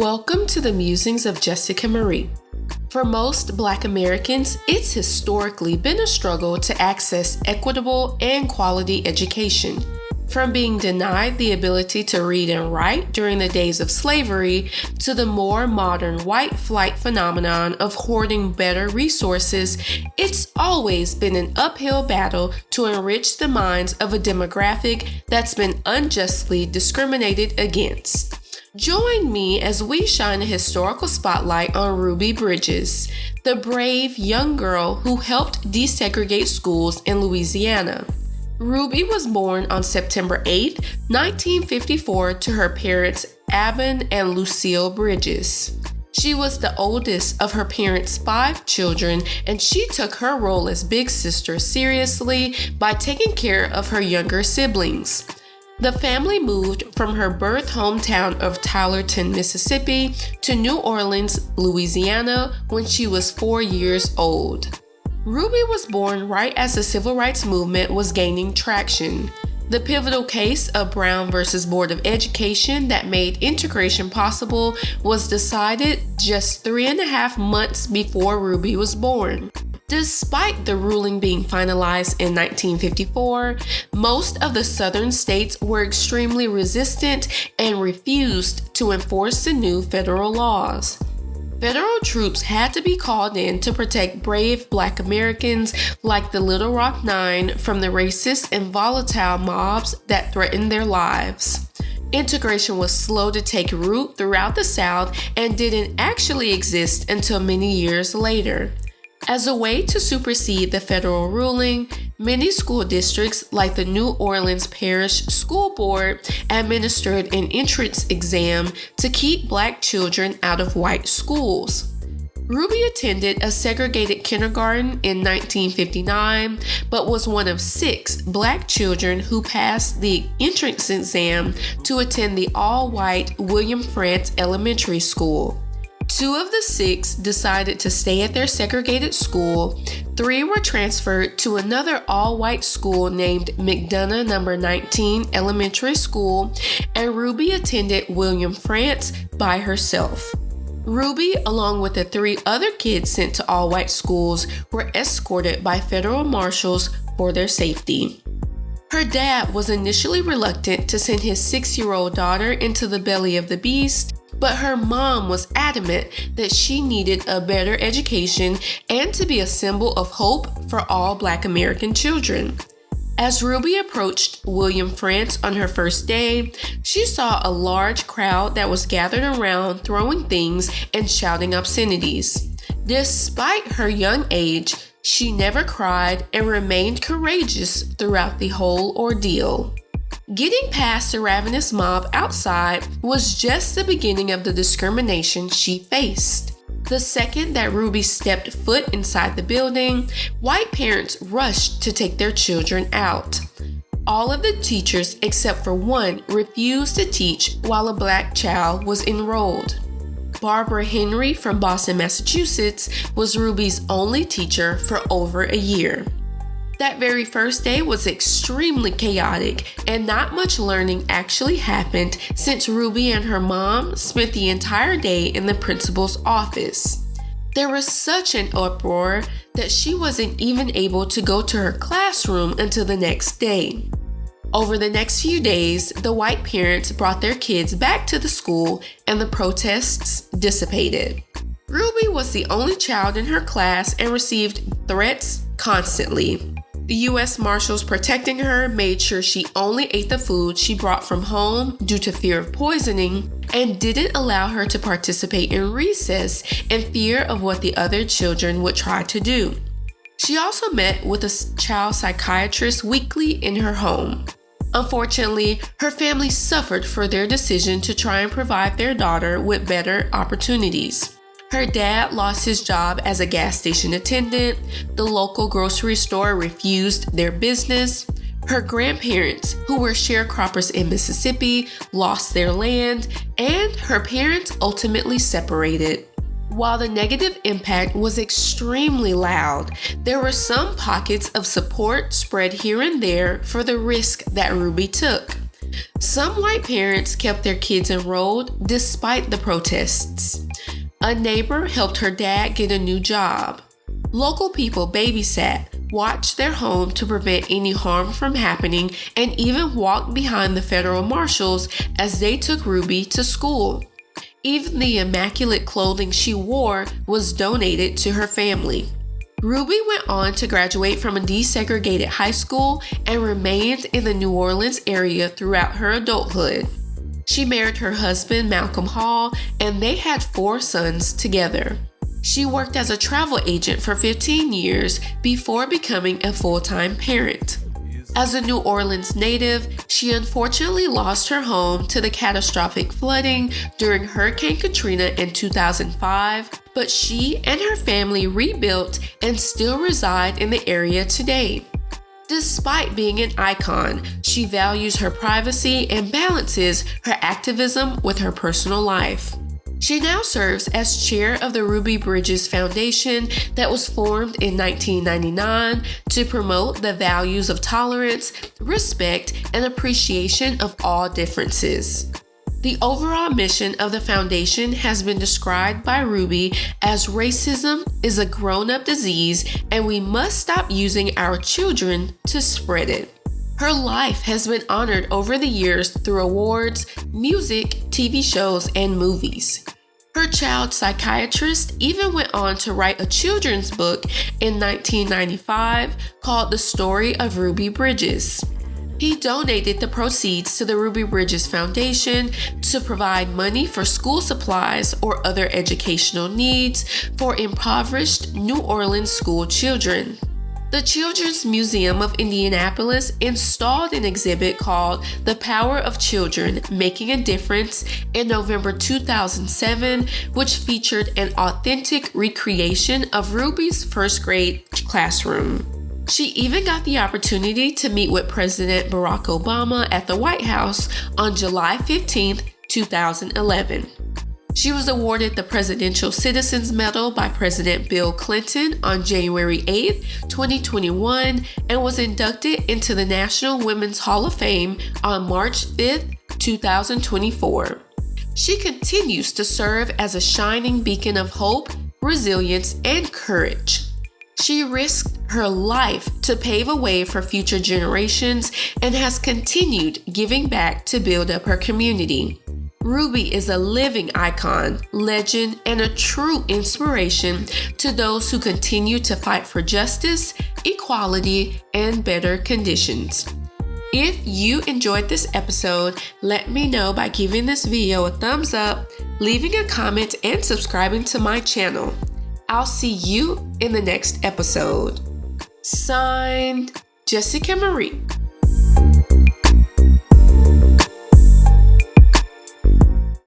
Welcome to the Musings of Jessica Marie. For most Black Americans, it's historically been a struggle to access equitable and quality education. From being denied the ability to read and write during the days of slavery to the more modern white flight phenomenon of hoarding better resources, it's always been an uphill battle to enrich the minds of a demographic that's been unjustly discriminated against. Join me as we shine a historical spotlight on Ruby Bridges, the brave young girl who helped desegregate schools in Louisiana. Ruby was born on September 8, 1954 to her parents Abin and Lucille Bridges. She was the oldest of her parents' 5 children, and she took her role as big sister seriously by taking care of her younger siblings. The family moved from her birth hometown of Tylerton, Mississippi, to New Orleans, Louisiana, when she was 4 years old. Ruby was born right as the civil rights movement was gaining traction. The pivotal case of Brown versus Board of Education that made integration possible was decided just 3.5 months before Ruby was born. Despite the ruling being finalized in 1954, most of the southern states were extremely resistant and refused to enforce the new federal laws. Federal troops had to be called in to protect brave Black Americans like the Little Rock Nine from the racist and volatile mobs that threatened their lives. Integration was slow to take root throughout the South and didn't actually exist until many years later. As a way to supersede the federal ruling, many school districts, like the New Orleans Parish School Board, administered an entrance exam to keep Black children out of white schools. Ruby attended a segregated kindergarten in 1959, but was one of 6 Black children who passed the entrance exam to attend the all-white William Frantz Elementary School. 2 of the 6 decided to stay at their segregated school. 3 were transferred to another all-white school named McDonough No. 19 Elementary School, and Ruby attended William Frantz by herself. Ruby, along with the 3 other kids sent to all-white schools, were escorted by federal marshals for their safety. Her dad was initially reluctant to send his 6-year-old daughter into the belly of the beast, but her mom was adamant that she needed a better education and to be a symbol of hope for all Black American children. As Ruby approached William Frantz on her first day, she saw a large crowd that was gathered around throwing things and shouting obscenities. Despite her young age, she never cried and remained courageous throughout the whole ordeal. Getting past the ravenous mob outside was just the beginning of the discrimination she faced. The second that Ruby stepped foot inside the building, white parents rushed to take their children out. All of the teachers except for one refused to teach while a Black child was enrolled. Barbara Henry from Boston, Massachusetts, was Ruby's only teacher for over a year. That very first day was extremely chaotic, and not much learning actually happened since Ruby and her mom spent the entire day in the principal's office. There was such an uproar that she wasn't even able to go to her classroom until the next day. Over the next few days, the white parents brought their kids back to the school and the protests dissipated. Ruby was the only child in her class and received threats constantly. The U.S. Marshals protecting her made sure she only ate the food she brought from home due to fear of poisoning and didn't allow her to participate in recess in fear of what the other children would try to do. She also met with a child psychiatrist weekly in her home. Unfortunately, her family suffered for their decision to try and provide their daughter with better opportunities. Her dad lost his job as a gas station attendant, the local grocery store refused their business, her grandparents, who were sharecroppers in Mississippi, lost their land, and her parents ultimately separated. While the negative impact was extremely loud, there were some pockets of support spread here and there for the risk that Ruby took. Some white parents kept their kids enrolled despite the protests. A neighbor helped her dad get a new job. Local people babysat, watched their home to prevent any harm from happening, and even walked behind the federal marshals as they took Ruby to school. Even the immaculate clothing she wore was donated to her family. Ruby went on to graduate from a desegregated high school and remained in the New Orleans area throughout her adulthood. She married her husband, Malcolm Hall, and they had 4 sons together. She worked as a travel agent for 15 years before becoming a full-time parent. As a New Orleans native, she unfortunately lost her home to the catastrophic flooding during Hurricane Katrina in 2005, but she and her family rebuilt and still reside in the area today. Despite being an icon, she values her privacy and balances her activism with her personal life. She now serves as chair of the Ruby Bridges Foundation that was formed in 1999 to promote the values of tolerance, respect, and appreciation of all differences. The overall mission of the foundation has been described by Ruby as racism is a grown-up disease and we must stop using our children to spread it. Her life has been honored over the years through awards, music, TV shows, and movies. Her child psychiatrist even went on to write a children's book in 1995 called The Story of Ruby Bridges. He donated the proceeds to the Ruby Bridges Foundation to provide money for school supplies or other educational needs for impoverished New Orleans school children. The Children's Museum of Indianapolis installed an exhibit called The Power of Children, Making a Difference in November 2007, which featured an authentic recreation of Ruby's first grade classroom. She even got the opportunity to meet with President Barack Obama at the White House on July 15, 2011. She was awarded the Presidential Citizens Medal by President Bill Clinton on January 8, 2021, and was inducted into the National Women's Hall of Fame on March 5, 2024. She continues to serve as a shining beacon of hope, resilience, and courage. She risked her life to pave a way for future generations and has continued giving back to build up her community. Ruby is a living icon, legend, and a true inspiration to those who continue to fight for justice, equality, and better conditions. If you enjoyed this episode, let me know by giving this video a thumbs up, leaving a comment, and subscribing to my channel. I'll see you in the next episode. Signed, Jessica Marie.